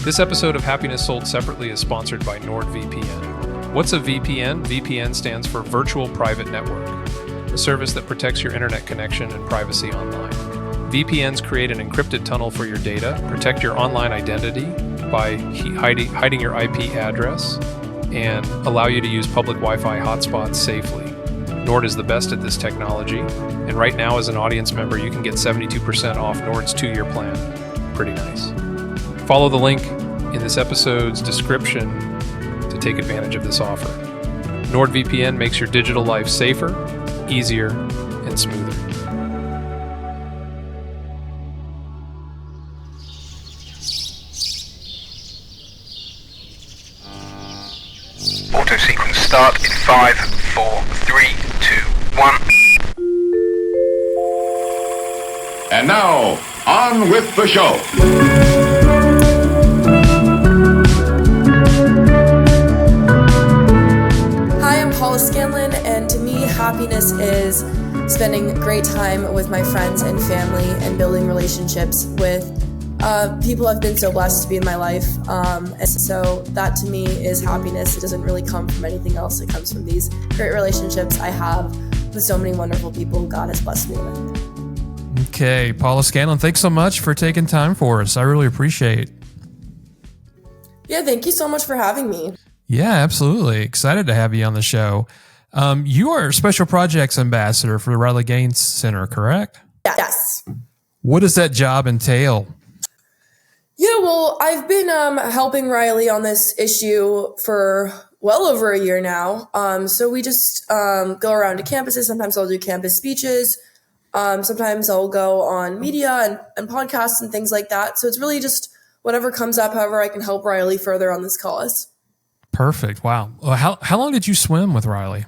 This episode of Happiness Sold Separately is sponsored by NordVPN. What's a VPN? VPN stands for Virtual Private Network, a service that protects your internet connection and privacy online. VPNs create an encrypted tunnel for your data, protect your online identity by hiding your IP address, and allow you to use public Wi-Fi hotspots safely. Nord is the best at this technology, and right now as an audience member, you can get 72% off Nord's 2-year plan. Pretty nice. Follow the link in this episode's description to take advantage of this offer. NordVPN makes your digital life safer, easier, and smoother. Auto sequence start in 5, 4, 3, 2, 1. And now, on with the show. Hi, I'm Paula Scanlan, and to me, happiness is spending great time with my friends and family and building relationships with people I've been so blessed to be in my life. And so that to me is happiness. It doesn't really come from anything else. It comes from these great relationships I have with so many wonderful people God has blessed me with. Okay, Paula Scanlan, thanks so much for taking time for us. I really appreciate it. Yeah, thank you so much for having me. Yeah, absolutely. Excited to have you on the show. You are a Special Projects Ambassador for the Riley Gaines Center, correct? Yes. What does that job entail? Yeah, well, I've been helping Riley on this issue for well over a year now. So we just go around to campuses. Sometimes I'll do campus speeches. Sometimes I'll go on media and podcasts and things like that. So it's really just whatever comes up, however I can help Riley further on this cause. Perfect. Wow. Well, how long did you swim with Riley?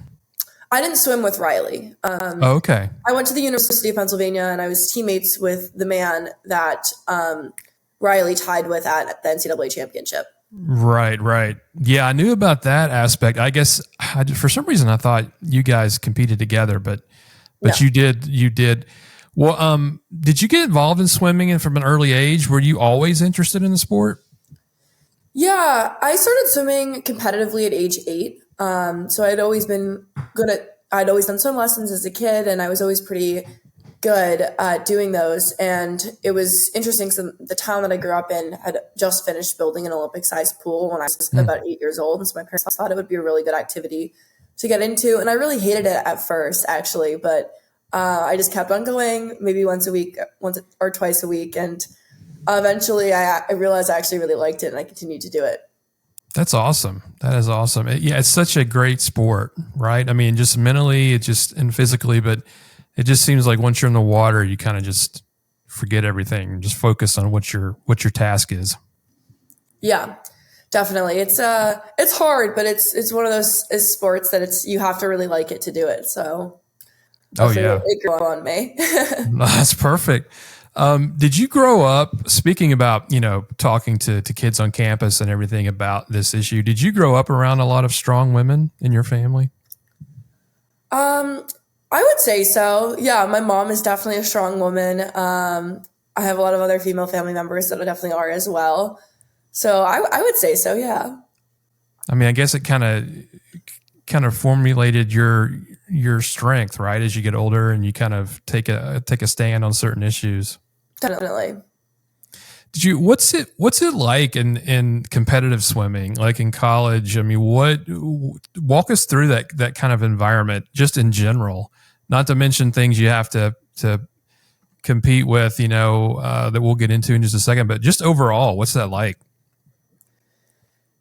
I didn't swim with Riley. Okay. I went to the University of Pennsylvania, and I was teammates with the man that Riley tied with at the NCAA championship. Right. Yeah, I knew about that aspect. I guess for some reason I thought you guys competed together, but No. you did. Well, did you get involved in swimming and from an early age? Were you always interested in the sport? Yeah, I started swimming competitively at age 8. So I'd always been I'd always done swim lessons as a kid, and I was always pretty good at doing those. And it was interesting because the town that I grew up in had just finished building an Olympic-sized pool when I was about 8 years old. And so my parents thought it would be a really good activity to get into. And I really hated it at first, actually, but I just kept on going, maybe once or twice a week. And eventually I realized I actually really liked it, and I continued to do it. That's awesome. That is awesome. It's such a great sport, right? I mean, just mentally, and physically, but it just seems like once you're in the water, you kind of just forget everything and just focus on what your task is. Yeah, definitely. It's hard, but it's one of those sports that you have to really like it to do it. So, it grew on me. That's perfect. Did you grow up, speaking about, talking to kids on campus and everything about this issue, did you grow up around a lot of strong women in your family? I would say so. Yeah, my mom is definitely a strong woman. I have a lot of other female family members that definitely are as well. So I would say so, yeah. I mean, I guess it kind of formulated your strength, right? As you get older and you kind of take a stand on certain issues. Definitely. What's it like in competitive swimming, like in college? I mean, walk us through that kind of environment just in general, not to mention things you have to compete with, that we'll get into in just a second, but just overall, what's that like?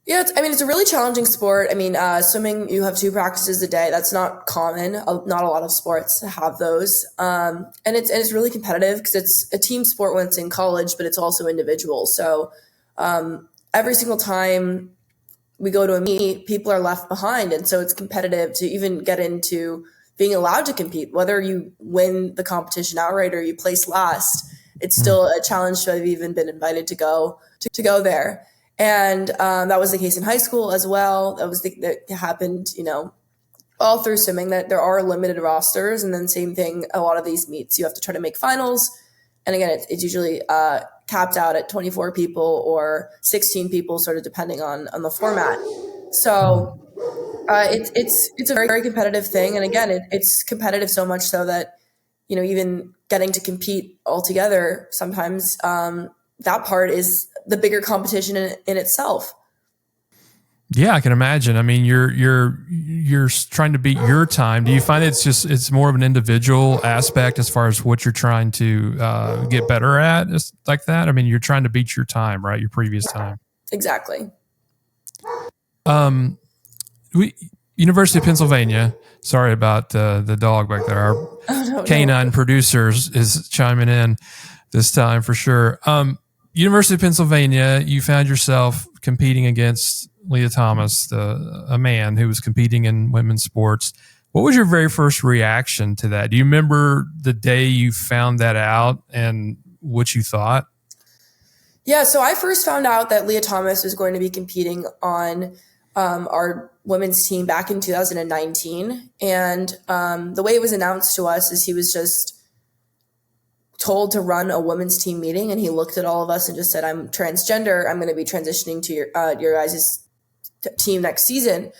Yeah, it's a really challenging sport. I mean, swimming, you have 2 practices a day. That's not common. Not a lot of sports have those. And it's really competitive because it's a team sport when it's in college, but it's also individual. So every single time we go to a meet, people are left behind. And so it's competitive to even get into being allowed to compete. Whether you win the competition outright or you place last, it's still a challenge to have even been invited to go there. And that was the case in high school as well. That happened, all through swimming, that there are limited rosters. And then same thing, a lot of these meets, you have to try to make finals. And again, it's usually capped out at 24 people or 16 people, sort of depending on the format. So it's a very, very competitive thing. And again, it's competitive so much so that, even getting to compete all together, sometimes that part is the bigger competition in itself. Yeah, I can imagine. I mean, you're trying to beat your time. Do you find it's more of an individual aspect as far as what you're trying to get better at, just like that? I mean, you're trying to beat your time, right? Your previous time. Exactly. University of Pennsylvania. Sorry about the dog back there. Our canine producers is chiming in this time for sure. University of Pennsylvania, you found yourself competing against Leah Thomas, a man who was competing in women's sports. What was your very first reaction to that? Do you remember the day you found that out and what you thought? Yeah, so I first found out that Leah Thomas was going to be competing on our women's team back in 2019. And the way it was announced to us is he was just told to run a women's team meeting, and he looked at all of us and just said, "I'm transgender. I'm going to be transitioning to your guys' team next season."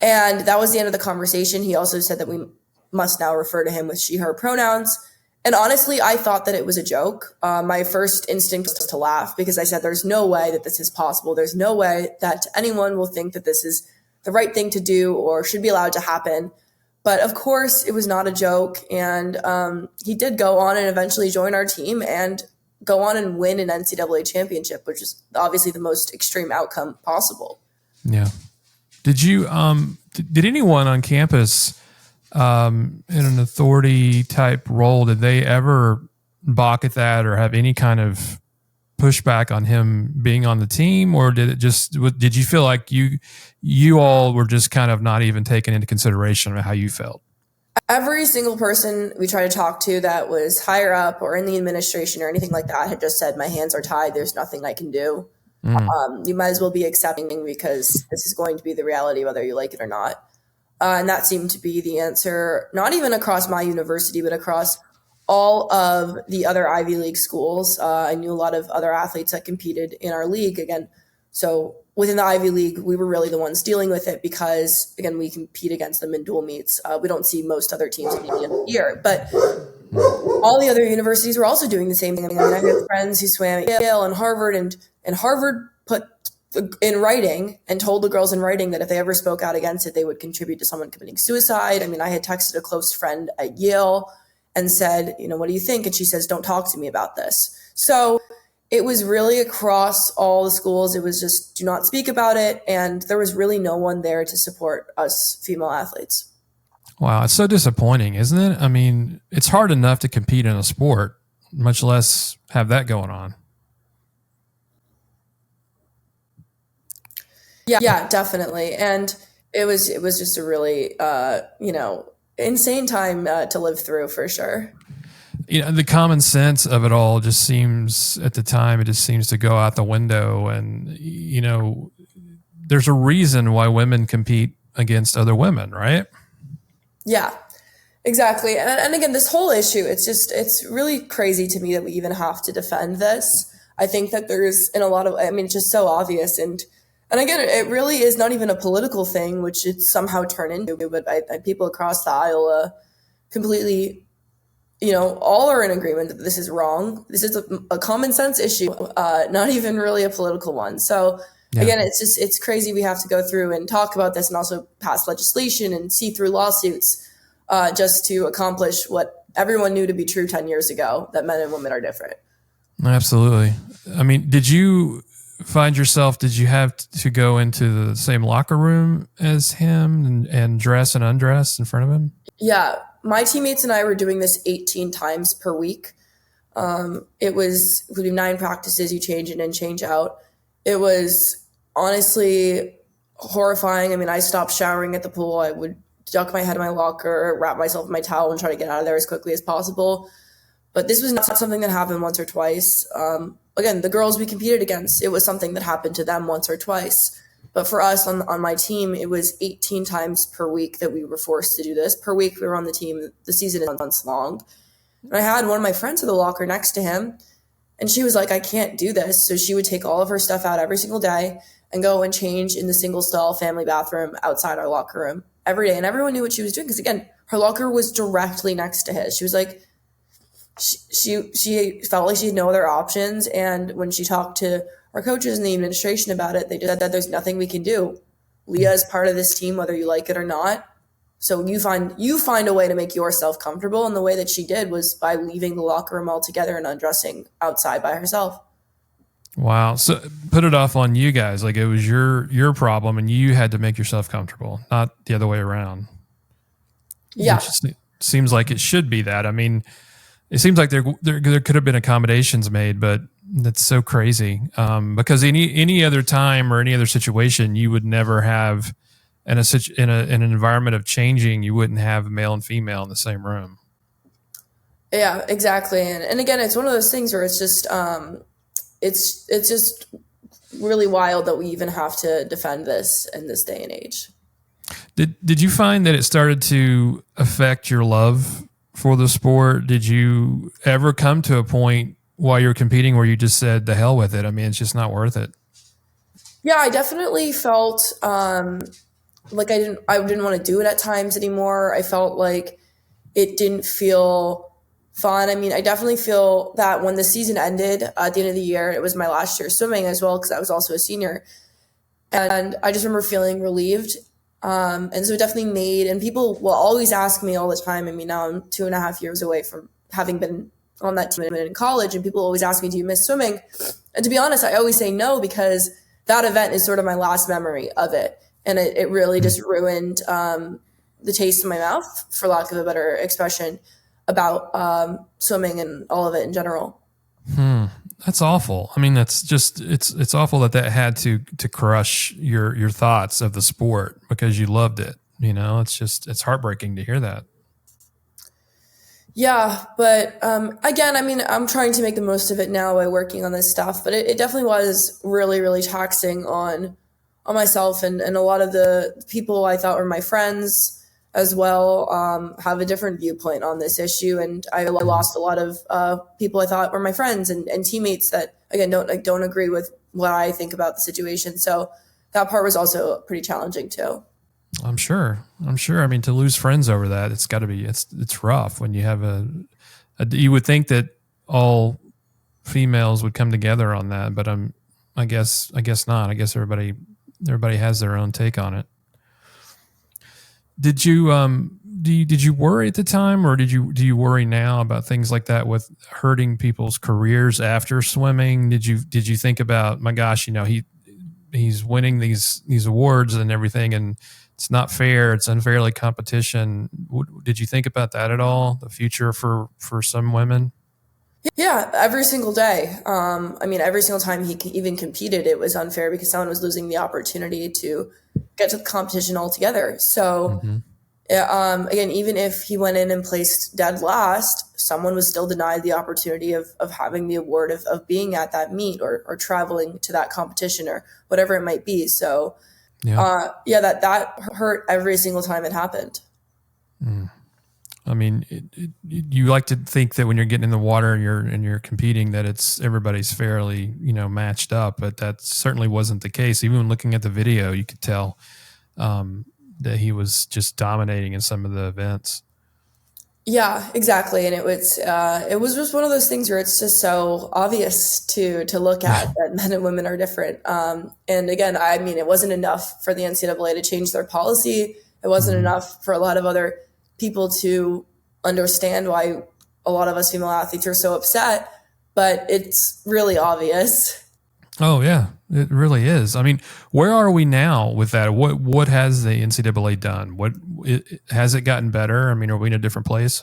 And that was the end of the conversation. He also said that we must now refer to him with she, her pronouns. And honestly, I thought that it was a joke. My first instinct was to laugh because I said, there's no way that this is possible. There's no way that anyone will think that this is the right thing to do or should be allowed to happen. But of course, it was not a joke. And he did go on and eventually join our team and go on and win an NCAA championship, which is obviously the most extreme outcome possible. Yeah. Did you, did anyone on campus in an authority type role, did they ever balk at that or have any kind of pushback on him being on the team? Or did you feel like you all were just kind of not even taken into consideration of how you felt? Every single person we tried to talk to that was higher up or in the administration or anything like that had just said, my hands are tied. There's nothing I can do. You might as well be accepting because this is going to be the reality, whether you like it or not. And that seemed to be the answer, not even across my university, but across all of the other Ivy League schools. I knew a lot of other athletes that competed in our league again. So within the Ivy League, we were really the ones dealing with it because, again, we compete against them in dual meets. We don't see most other teams at the end of the year. But all the other universities were also doing the same thing. I mean, I had friends who swam at Yale and Harvard, and Harvard put in writing and told the girls in writing that if they ever spoke out against it, they would contribute to someone committing suicide. I mean, I had texted a close friend at Yale and said, what do you think? And she says, don't talk to me about this. So it was really across all the schools. It was just do not speak about it. And there was really no one there to support us female athletes. Wow. It's so disappointing, isn't it? I mean, it's hard enough to compete in a sport, much less have that going on. Yeah, definitely. And it was just a really, insane time to live through for sure. The common sense of it all just seems at the time, it just seems to go out the window. And, there's a reason why women compete against other women, right? Yeah, exactly. And again, this whole issue, it's really crazy to me that we even have to defend this. I think that there's it's just so obvious. And again, it really is not even a political thing, which it's somehow turned into, but people across the aisle completely, all are in agreement that this is wrong. This is a common sense issue, not even really a political one. So again, it's crazy we have to go through and talk about this and also pass legislation and see through lawsuits just to accomplish what everyone knew to be true 10 years ago, that men and women are different. Absolutely. I mean, did you have to go into the same locker room as him and dress and undress in front of him? Yeah. My teammates and I were doing this 18 times per week. It was including 9 practices, you change in and change out. It was honestly horrifying. I mean, I stopped showering at the pool. I would duck my head in my locker, wrap myself in my towel and try to get out of there as quickly as possible. But this was not something that happened once or twice. Again, the girls we competed against, it was something that happened to them once or twice. But for us on my team, it was 18 times per week that we were forced to do this. Per week we were on the team. The season is months long. And I had one of my friends in the locker next to him. And she was like, I can't do this. So she would take all of her stuff out every single day and go and change in the single stall family bathroom outside our locker room every day. And everyone knew what she was doing because, again, her locker was directly next to his. She was like, she felt like she had no other options. And when she talked to our coaches and the administration about it, they just said that there's nothing we can do. Leah is part of this team, whether you like it or not. So you find a way to make yourself comfortable. And the way that she did was by leaving the locker room altogether and undressing outside by herself. Wow. So put it off on you guys. Like it was your problem and you had to make yourself comfortable, not the other way around. Yeah. Which seems like it should be that. I mean, it seems like there could have been accommodations made, but that's so crazy. Because any other time or any other situation, you would never have in an environment of changing, you wouldn't have male and female in the same room. Yeah, exactly. And again, it's one of those things where it's just it's just really wild that we even have to defend this in this day and age. Did you find that it started to affect your love for the sport? Did you ever come to a point while you were competing where you just said, the hell with it? I mean, it's just not worth it. Yeah, I definitely felt like I didn't want to do it at times anymore. I felt like it didn't feel fun. I mean, I definitely feel that when the season ended at the end of the year, it was my last year swimming as well, because I was also a senior. And I just remember feeling relieved. And so it definitely made, and people will always ask me all the time. I mean, now I'm 2.5 years away from having been on that team in college, and people always ask me, do you miss swimming? And to be honest, I always say no, because that event is sort of my last memory of it. And it really just ruined the taste in my mouth, for lack of a better expression, about swimming and all of it in general. That's awful. I mean, that's just, it's awful that had to crush your thoughts of the sport because you loved it. You know, it's heartbreaking to hear that. Yeah. But again, I mean, I'm trying to make the most of it now by working on this stuff, but it definitely was really, really taxing on myself, and a lot of the people I thought were my friends as well have a different viewpoint on this issue. And I lost a lot of people I thought were my friends and teammates that, again, don't agree with what I think about the situation. So that part was also pretty challenging too. I'm sure. I mean, to lose friends over that, it's got to be, it's rough when you have you would think that all females would come together on that, but I guess not. I guess everybody has their own take on it. Did you did you worry at the time, or do you worry now about things like that with hurting people's careers after swimming? Did you think about, my gosh, you know, he's winning these awards and everything, and it's not fair, it's unfairly competition. Did you think about that at all? The future for some women? Yeah, every single day. I mean, every single time he even competed, it was unfair because someone was losing the opportunity to get to the competition altogether. So, again, even if he went in and placed dead last, someone was still denied the opportunity of having the award of being at that meet or traveling to that competition or whatever it might be. So, that hurt every single time it happened. I mean, you like to think that when you're getting in the water and you're competing that everybody's fairly, you know, matched up, but that certainly wasn't the case. Even when looking at the video, you could tell that he was just dominating in some of the events. Yeah, exactly. And it was just one of those things where it's just so obvious to look at that men and women are different. And again, I mean, it wasn't enough for the NCAA to change their policy. It wasn't enough for a lot of other people to understand why a lot of us female athletes are so upset, but it's really obvious. Oh yeah, it really is. I mean, where are we now with that? What has the NCAA done? Has it gotten better? I mean, are we in a different place?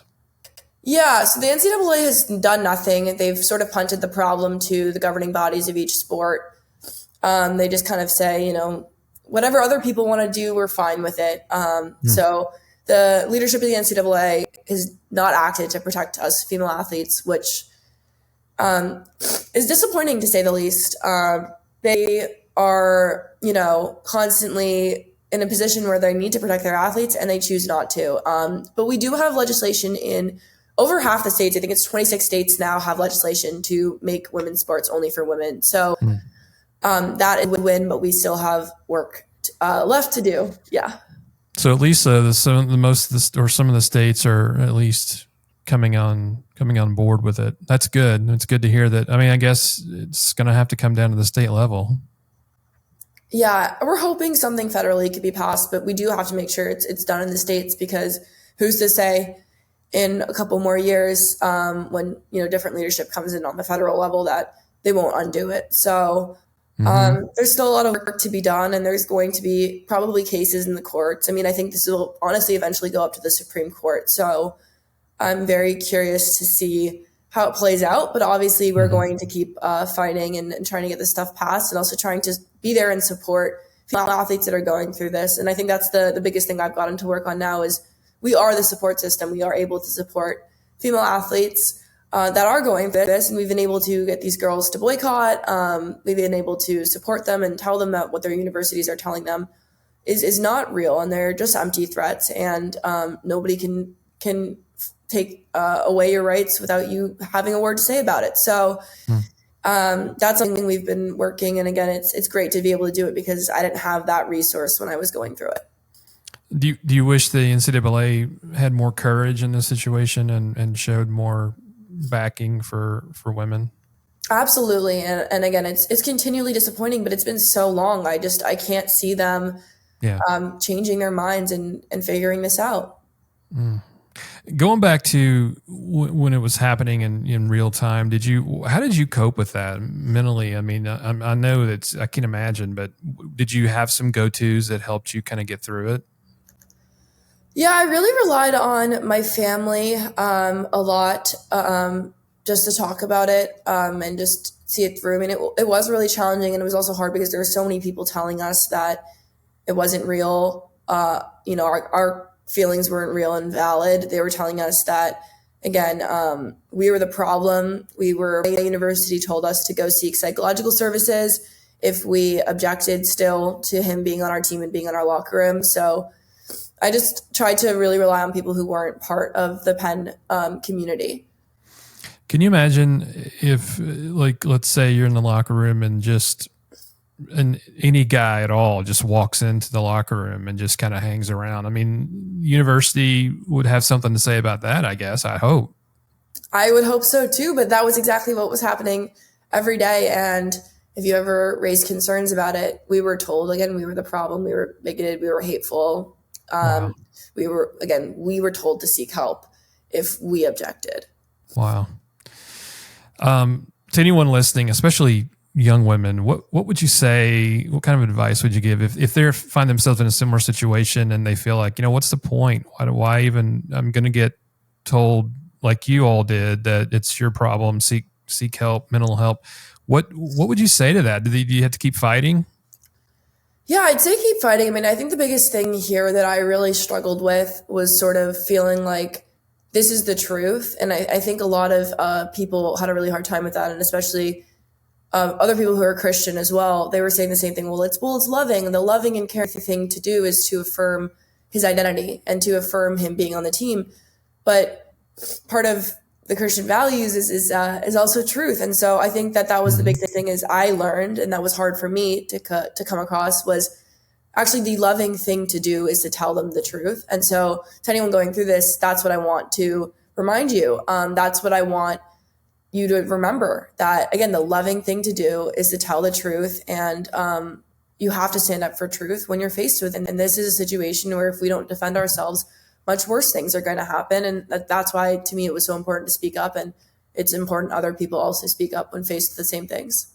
Yeah, so the NCAA has done nothing. They've sort of punted the problem to the governing bodies of each sport. They just kind of say, you know, whatever other people want to do, we're fine with it. So the leadership of the NCAA has not acted to protect us female athletes, which is disappointing to say the least. They are, you know, constantly in a position where they need to protect their athletes and they choose not to. But we do have legislation in over half the states, I think it's 26 states now, have legislation to make women's sports only for women. So that it would win, but we still have work left to do. Yeah. So at least some of the states are at least coming on board with it. That's good. It's good to hear that. I mean, I guess it's going to have to come down to the state level. Yeah, we're hoping something federally could be passed, but we do have to make sure it's done in the states, because who's to say in a couple more years, when different leadership comes in on the federal level, that they won't undo it. So there's still a lot of work to be done, and there's going to be probably cases in the courts. I mean, I think this will honestly eventually go up to the Supreme Court. So I'm very curious to see how it plays out, but obviously we're going to keep fighting and trying to get this stuff passed, and also trying to be there and support female athletes that are going through this. And I think that's the biggest thing I've gotten to work on now is we are the support system. We are able to support female athletes that are going through this, and we've been able to get these girls to boycott. We've been able to support them and tell them that what their universities are telling them is not real, and they're just empty threats, and nobody can take away your rights without you having a word to say about it. So that's something we've been working. And again, it's great to be able to do it, because I didn't have that resource when I was going through it. Do you wish the NCAA had more courage in this situation and showed more backing for women? Absolutely. And again, it's continually disappointing, but it's been so long. I can't see them changing their minds and figuring this out. Going back to when it was happening in real time, how did you cope with that mentally? I mean, I know that I can imagine, but did you have some go-tos that helped you kind of get through it? Yeah, I really relied on my family a lot, just to talk about it and just see it through. I mean, it was really challenging, and it was also hard because there were so many people telling us that it wasn't real. Our feelings weren't real and valid. They were telling us that, again, we were the problem. The university told us to go seek psychological services if we objected still to him being on our team and being in our locker room. So I just tried to really rely on people who weren't part of the Penn community. Can you imagine if, let's say you're in the locker room and any guy at all just walks into the locker room and just kind of hangs around? I mean, university would have something to say about that, I guess. I hope. I would hope so too, but that was exactly what was happening every day. And if you ever raised concerns about it, we were told, again, we were the problem. We were bigoted. We were hateful. Wow. We were told to seek help if we objected. Wow. To anyone listening, especially young women, what would you say? What kind of advice would you give if they find themselves in a similar situation and they feel like, what's the point? Why even? I'm going to get told, like you all did, that it's your problem. Seek help, mental help. What would you say to that? Do you have to keep fighting? Yeah, I'd say keep fighting. I mean, I think the biggest thing here that I really struggled with was sort of feeling like this is the truth. And I think a lot of people had a really hard time with that. And especially other people who are Christian as well, they were saying the same thing. Well, it's loving. And the loving and caring thing to do is to affirm his identity and to affirm him being on the team. But part of the Christian values is also truth. And so I think that was the big thing is I learned, and that was hard for me to come across, was actually the loving thing to do is to tell them the truth. And so to anyone going through this, that's what I want to remind you. That's what I want you to remember, that again, the loving thing to do is to tell the truth. And you have to stand up for truth when you're faced with it. And this is a situation where if we don't defend ourselves, much worse things are going to happen. And that's why, to me, it was so important to speak up. And it's important other people also speak up when faced with the same things.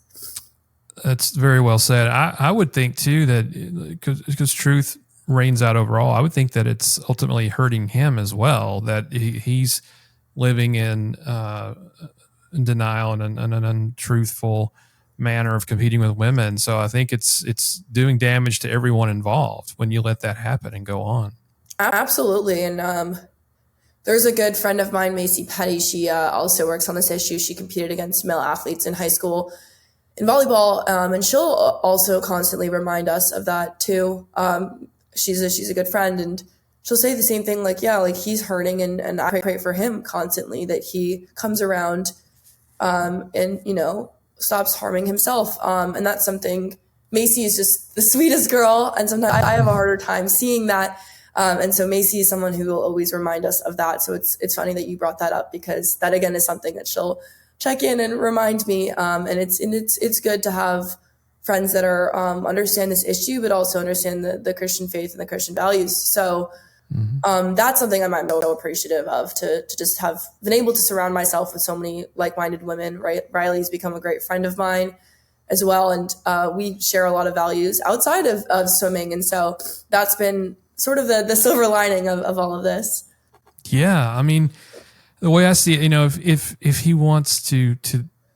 That's very well said. I would think, too, that because truth reigns out over all, I would think that it's ultimately hurting him as well, that he's living in denial and an untruthful manner of competing with women. So I think it's doing damage to everyone involved when you let that happen and go on. Absolutely. And there's a good friend of mine, Macy Petty. She also works on this issue. She competed against male athletes in high school in volleyball, and she'll also constantly remind us of that too. She's a good friend, and she'll say the same thing, like, yeah, like he's hurting, and I pray for him constantly that he comes around, and, you know, stops harming himself. And that's something, Macy is just the sweetest girl. And sometimes I have a harder time seeing that. And so Macy is someone who will always remind us of that. So it's funny that you brought that up, because that again is something that she'll check in and remind me. And it's good to have friends that are, understand this issue, but also understand the Christian faith and the Christian values. So, that's something I'm so appreciative of, to just have been able to surround myself with so many like-minded women. Right? Riley's become a great friend of mine as well. And, we share a lot of values outside of swimming. And so that's been sort of the silver lining of all of this. Yeah. I mean, the way I see it, you know, if he wants to,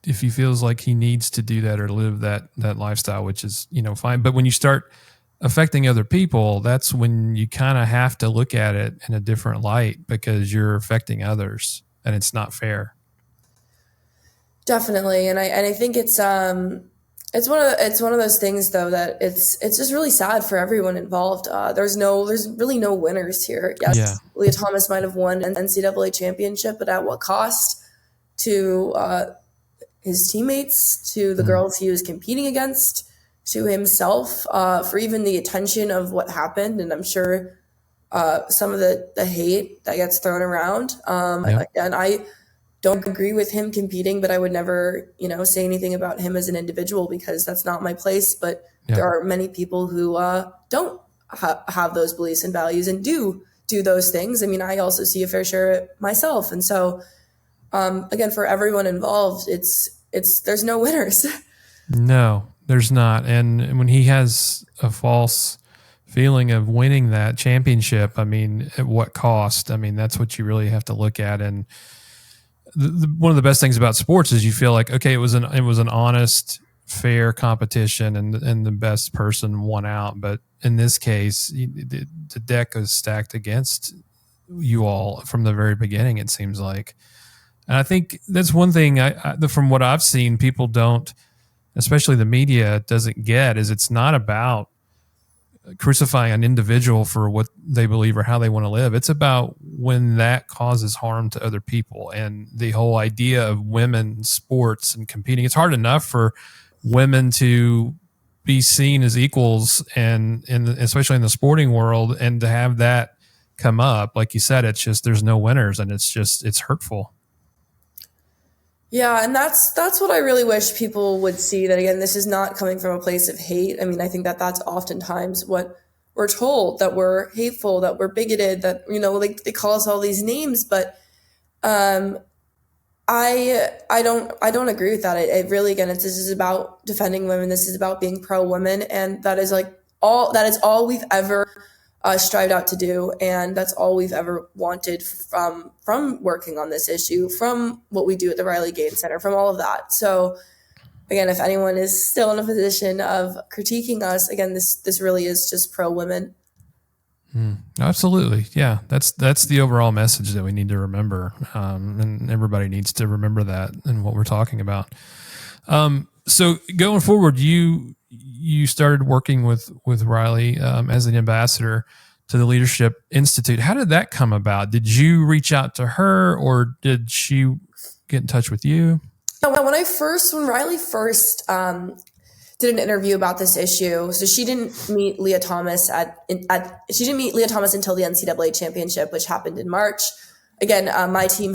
if he feels like he needs to do that or live that lifestyle, which is, you know, fine. But when you start affecting other people, that's when you kind of have to look at it in a different light, because you're affecting others and it's not fair. Definitely. And I think it's one of those things though, that it's just really sad for everyone involved. There's really no winners here. Yes. Yeah. Leah Thomas might've won an NCAA championship, but at what cost to, his teammates, to the girls he was competing against, to himself, for even the attention of what happened. And I'm sure, some of the hate that gets thrown around. And I don't agree with him competing, but I would never, you know, say anything about him as an individual, because that's not my place. But there are many people who, don't have those beliefs and values and do those things. I mean, I also see a fair share myself. And so, again, for everyone involved, there's no winners. No, there's not. And when he has a false feeling of winning that championship, I mean, at what cost? I mean, that's what you really have to look at. And one of the best things about sports is you feel like, okay, it was an honest, fair competition, and the best person won out. But in this case, the deck is stacked against you all from the very beginning, it seems like. And I think that's one thing from what I've seen, people don't, especially the media, doesn't get, is it's not about crucifying an individual for what they believe or how they want to live. It's about when that causes harm to other people. And the whole idea of women in sports and competing, it's hard enough for women to be seen as equals, and especially in the sporting world, and to have that come up, like you said, it's just, there's no winners, and it's hurtful. Yeah, and that's what I really wish people would see, that again, this is not coming from a place of hate. I mean, I think that that's oftentimes what we're told, that we're hateful, that we're bigoted, that, you know, like they call us all these names, but I don't agree with that. It really, again, this is about defending women. This is about being pro women, and that is all we've ever strived out to do, and that's all we've ever wanted from working on this issue, from what we do at the Riley Gaines Center, from all of that. So again, if anyone is still in a position of critiquing us, again, this really is just pro women. Absolutely. Yeah. That's the overall message that we need to remember. And everybody needs to remember that and what we're talking about. So going forward, you started working with Riley, as an ambassador to the Leadership Institute. How did that come about? Did you reach out to her, or did she get in touch with you? When Riley first did an interview about this issue, so she didn't meet Leah Thomas until the NCAA championship, which happened in March. Again, my team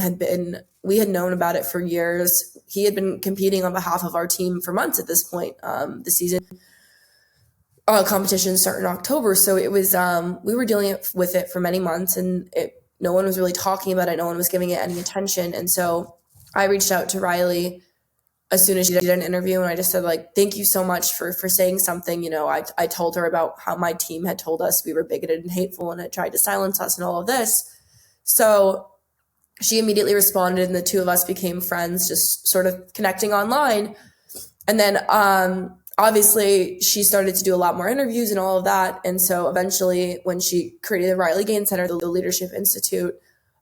we had known about it for years. He had been competing on behalf of our team for months at this point. The season competition started in October, so it was we were dealing with it for many months, and no one was really talking about it. No one was giving it any attention, and so I reached out to Riley as soon as she did an interview, and I just said, like, thank you so much for saying something. You know, I told her about how my team had told us we were bigoted and hateful and had tried to silence us and all of this. So she immediately responded, and the two of us became friends, just sort of connecting online. And then obviously she started to do a lot more interviews and all of that. And so eventually, when she created the Riley Gaines Center, the Leadership Institute,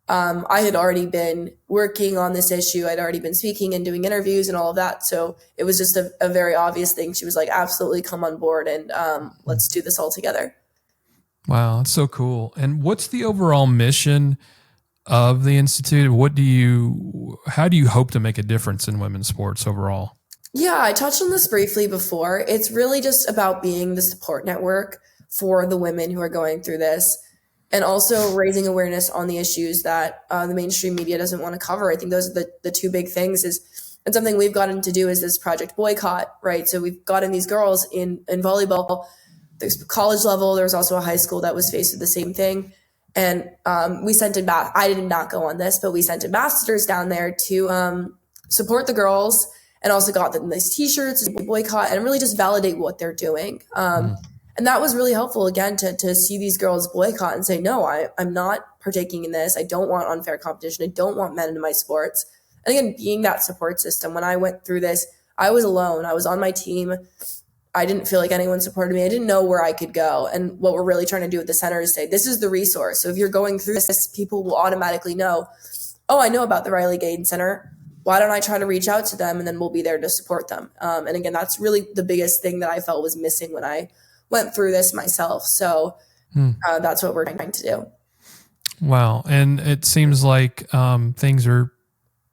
I had already been working on this issue. I'd already been speaking and doing interviews and all of that. So it was just a very obvious thing. She was like, absolutely, come on board, and let's do this all together. Wow, that's so cool. And what's the overall mission of the Institute? How do you hope to make a difference in women's sports overall? Yeah, I touched on this briefly before. It's really just about being the support network for the women who are going through this, and also raising awareness on the issues that the mainstream media doesn't want to cover. I think those are the two big things. And something we've gotten to do is this Project Boycott, right? So we've gotten these girls in volleyball. There's college level. There's also a high school that was faced with the same thing. And we sent I did not go on this, but we sent ambassadors down there to support the girls, and also got them nice t-shirts and boycott and really just validate what they're doing. And that was really helpful, again, to see these girls boycott and say, no, I'm not partaking in this. I don't want unfair competition. I don't want men in my sports. And again, being that support system. When I went through this, I was alone. I was on my team. I didn't feel like anyone supported me. I didn't know where I could go. And what we're really trying to do with the center is say, this is the resource. So if you're going through this, people will automatically know, oh, I know about the Riley Gaden Center. Why don't I try to reach out to them, and then we'll be there to support them. And again, that's really the biggest thing that I felt was missing when I went through this myself. So that's what we're trying to do. Wow. And it seems like things are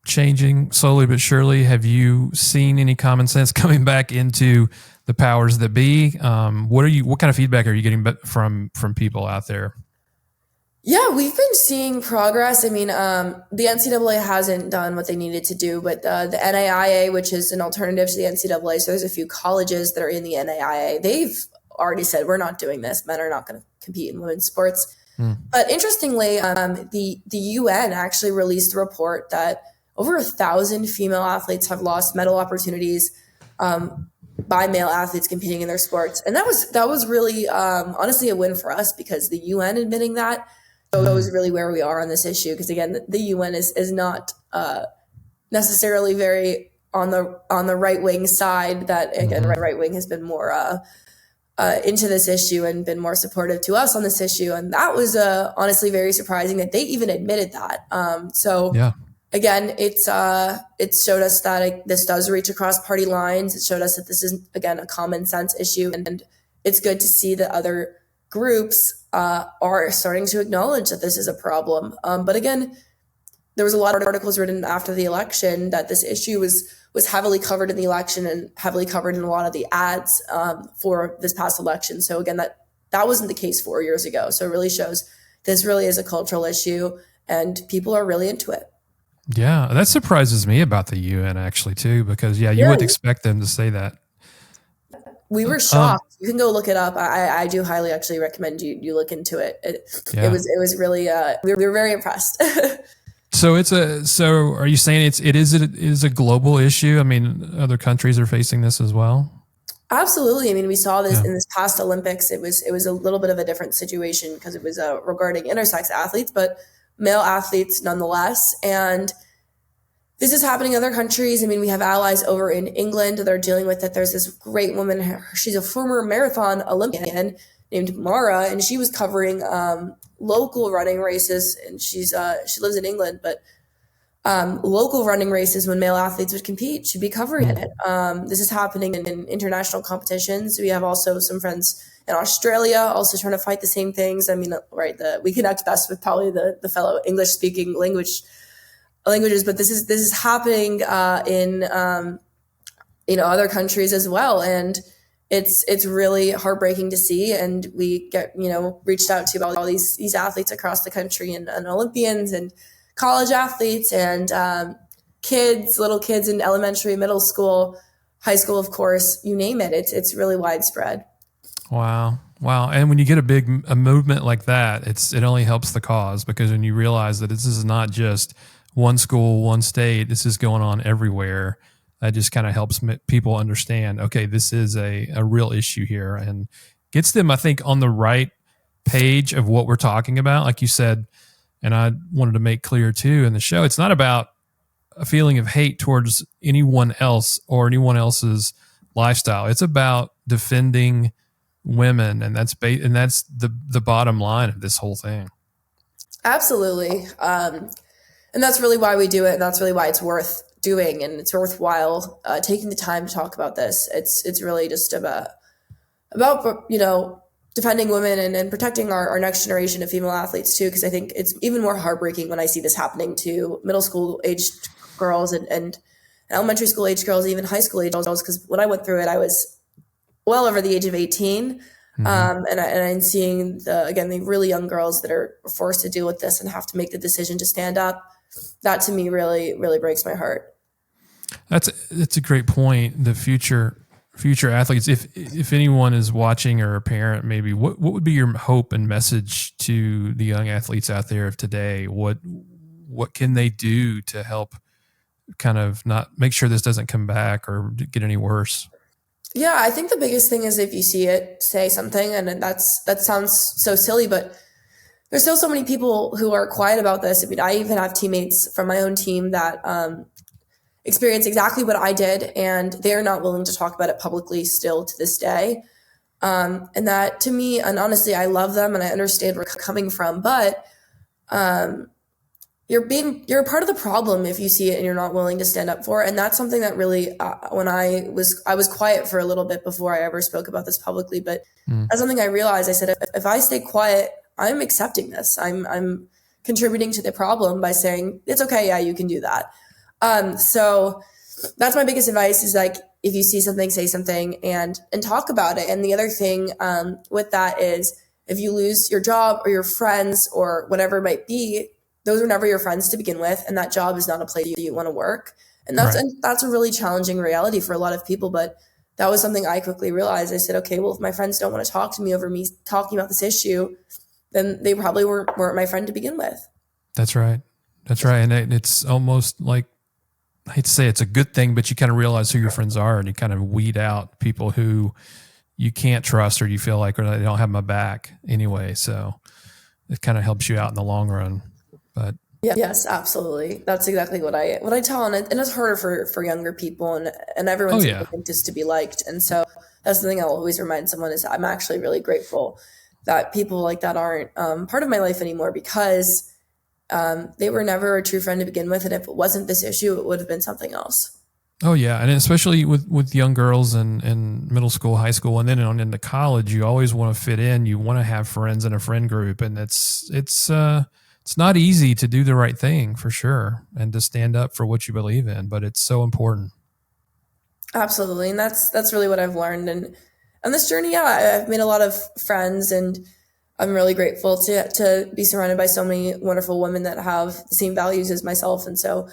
changing slowly but surely. Have you seen any common sense coming back into the powers that be? What kind of feedback are you getting from people out there? Yeah, we've been seeing progress. I mean, the NCAA hasn't done what they needed to do, but the NAIA, which is an alternative to the NCAA, so there's a few colleges that are in the NAIA, they've already said, we're not doing this. Men are not going to compete in women's sports. But interestingly, the UN actually released a report that over 1,000 female athletes have lost medal opportunities by male athletes competing in their sports. And that was really honestly a win for us, because the UN admitting that shows really where we are on this issue. Because again, the UN is not necessarily very on the right wing side. That again, right wing has been more into this issue and been more supportive to us on this issue. And that was honestly very surprising that they even admitted that. Again, it showed us that this does reach across party lines. It showed us that this is, again, a common sense issue. And it's good to see that other groups are starting to acknowledge that this is a problem. But again, there was a lot of articles written after the election that this issue was heavily covered in the election and heavily covered in a lot of the ads for this past election. So again, that wasn't the case 4 years ago. So it really shows this really is a cultural issue, and people are really into it. Yeah, that surprises me about the UN actually too, because you wouldn't expect them to say that. We were shocked. You can go look it up. I do highly actually recommend you look into it. It was really we were very impressed. So are you saying it is a global issue? I mean, other countries are facing this as well? Absolutely. I mean, we saw this in this past Olympics. It was a little bit of a different situation because it was regarding intersex athletes, but male athletes nonetheless. And this is happening in other countries. I mean, we have allies over in England that are dealing with it. There's this great woman. She's a former marathon Olympian named Mara, and she was covering local running races. And she lives in England, but local running races when male athletes would compete, she'd be covering it. This is happening in international competitions. We have also some friends in Australia also trying to fight the same things. I mean, right, we connect best with probably the fellow English speaking languages, but this is happening in other countries as well, and it's really heartbreaking to see. And we get reached out to about all these athletes across the country, and Olympians and college athletes and little kids in elementary, middle school, high school, of course, you name it. It's really widespread. Wow. And when you get a movement like that, it only helps the cause, because when you realize that this is not just one school, one state, this is going on everywhere, that just kind of helps people understand, okay, this is a real issue here, and gets them, I think, on the right page of what we're talking about. Like you said, and I wanted to make clear too in the show, it's not about a feeling of hate towards anyone else or anyone else's lifestyle. It's about defending women, and that's the bottom line of this whole thing. Absolutely. And that's really why we do it. And that's really why it's worth doing. And it's worthwhile taking the time to talk about this. It's really just about defending women and protecting our next generation of female athletes too, because I think it's even more heartbreaking when I see this happening to middle school aged girls and elementary school aged girls, even high school aged girls, because when I went through it, I was well over the age of 18. And I'm seeing the really young girls that are forced to deal with this and have to make the decision to stand up. That to me really, really breaks my heart. That's a great point. The future athletes, if anyone is watching or a parent, maybe what would be your hope and message to the young athletes out there of today? What can they do to help kind of not make sure this doesn't come back or get any worse? Yeah, I think the biggest thing is if you see it, say something. And that sounds so silly, but there's still so many people who are quiet about this. I mean, I even have teammates from my own team that experience exactly what I did, and they're not willing to talk about it publicly still to this day. And that to me, and honestly, I love them and I understand where they're coming from, but you're a part of the problem if you see it and you're not willing to stand up for it. And that's something that really, when I was quiet for a little bit before I ever spoke about this publicly, but that's something I realized. I said, if I stay quiet, I'm accepting this. I'm contributing to the problem by saying, it's okay. Yeah, you can do that. So that's my biggest advice is like, if you see something, say something and talk about it. And the other thing, with that is if you lose your job or your friends or whatever it might be, those were never your friends to begin with. And that job is not a place you want to work. And that's a really challenging reality for a lot of people. But that was something I quickly realized. I said, okay, well, if my friends don't want to talk to me over me talking about this issue, then they probably weren't my friend to begin with. That's right. And it's almost like, I hate to say it's a good thing, but you kind of realize who your friends are and you kind of weed out people who you can't trust or you feel like or they don't have my back anyway. So it kind of helps you out in the long run. But yes, absolutely. That's exactly what I tell. And it's harder for younger people and everyone's looking just to be liked. And so that's the thing I'll always remind someone is I'm actually really grateful that people like that aren't part of my life anymore because they were never a true friend to begin with. And if it wasn't this issue, it would have been something else. Oh yeah. And especially with young girls in middle school, high school, and then on into college, you always want to fit in. You want to have friends in a friend group. And it's not easy to do the right thing for sure. And to stand up for what you believe in, but it's so important. Absolutely. And that's really what I've learned. And on this journey, I've made a lot of friends and I'm really grateful to be surrounded by so many wonderful women that have the same values as myself. And so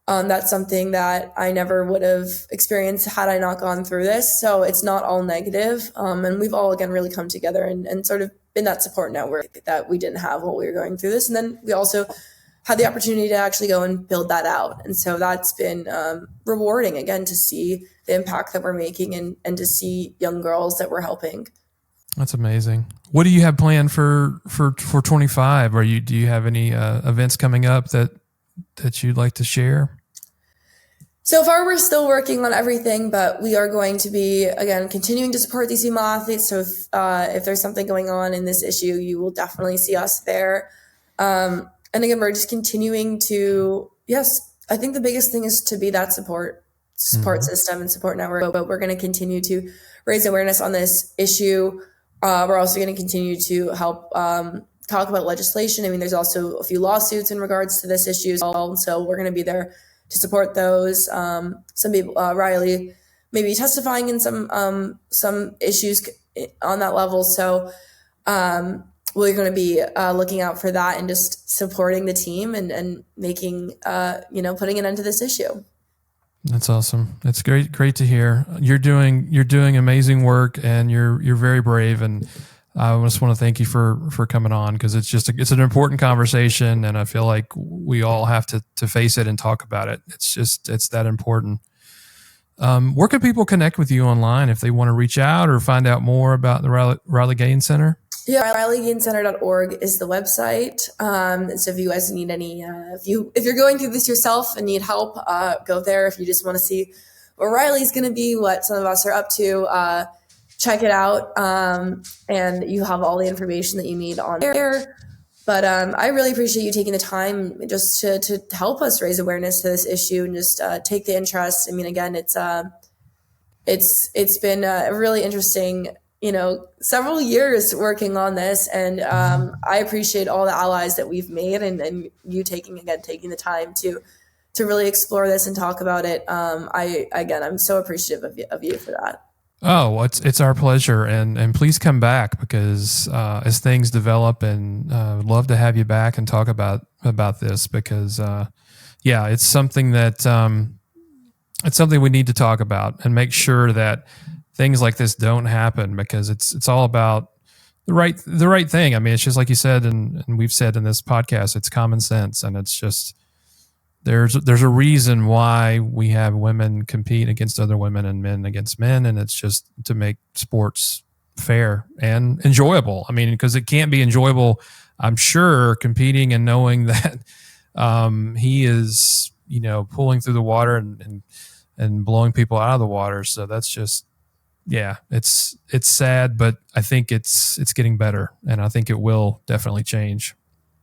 that's something that I never would have experienced had I not gone through this. So it's not all negative. And we've all, again, really come together and sort of been that support network that we didn't have while we were going through this. And then we also had the opportunity to actually go and build that out. And so that's been rewarding, again, to see the impact that we're making and to see young girls that we're helping. That's amazing. What do you have planned for 25? Do you have any events coming up that you'd like to share? So far, we're still working on everything, but we are going to be, again, continuing to support these female athletes. So if there's something going on in this issue, you will definitely see us there. And again, we're just continuing to, I think the biggest thing is to be that support system and support network, but we're going to continue to raise awareness on this issue. We're also going to continue to help talk about legislation. I mean, there's also a few lawsuits in regards to this issue as well. So we're going to be there to support those. Some people, Riley, maybe testifying in some issues on that level. So we're going to be looking out for that and just supporting the team and making, putting an end to this issue. That's awesome. That's great to hear. You're doing amazing work and you're very brave. And I just want to thank you for coming on because it's an important conversation and I feel like we all have to face it and talk about it. It's that important. Where can people connect with you online if they want to reach out or find out more about the Riley Gaines Center? Yeah, RileyGainesCenter.org is the website. So if you guys need any, if you're going through this yourself and need help, go there. If you just want to see where Riley's going to be, what some of us are up to, check it out. And you have all the information that you need on there. But I really appreciate you taking the time just to help us raise awareness to this issue and just take the interest. I mean, again, it's been a really interesting several years working on this, and I appreciate all the allies that we've made, and you taking the time to really explore this and talk about it. I'm so appreciative of you for that. Oh, it's our pleasure, and please come back, because as things develop, and would love to have you back and talk about this, because it's something that it's something we need to talk about and make sure that things like this don't happen, because it's all about the right thing. I mean, it's just like you said, and we've said in this podcast, it's common sense, and it's just there's a reason why we have women compete against other women and men against men, and it's just to make sports fair and enjoyable. I mean, because it can't be enjoyable, I'm sure, competing and knowing that he is, pulling through the water and blowing people out of the water. So that's just, it's sad, but I think it's getting better, and I think it will definitely change.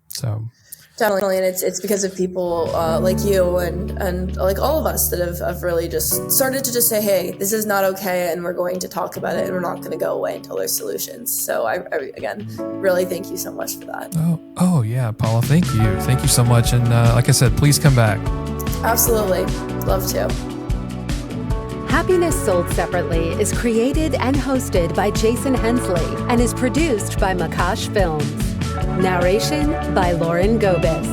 So. Definitely, and it's because of people like you and like all of us that have really just started to just say, hey, this is not okay, and we're going to talk about it, and we're not going to go away until there's solutions. So I again, really thank you so much for that. Oh yeah, Paula, thank you so much, and like I said, please come back. Absolutely, love to. Happiness Sold Separately is created and hosted by Jason Hensley and is produced by Makash Films. Narration by Lauren Gobis.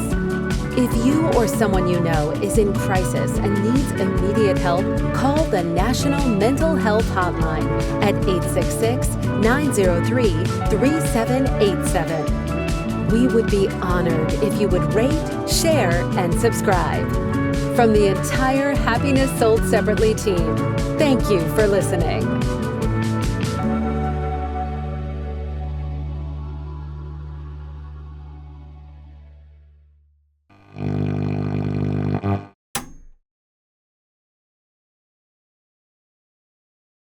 If you or someone you know is in crisis and needs immediate help, call the National Mental Health Hotline at 866-903-3787. We would be honored if you would rate, share, and subscribe. From the entire Happiness Sold Separately team, thank you for listening.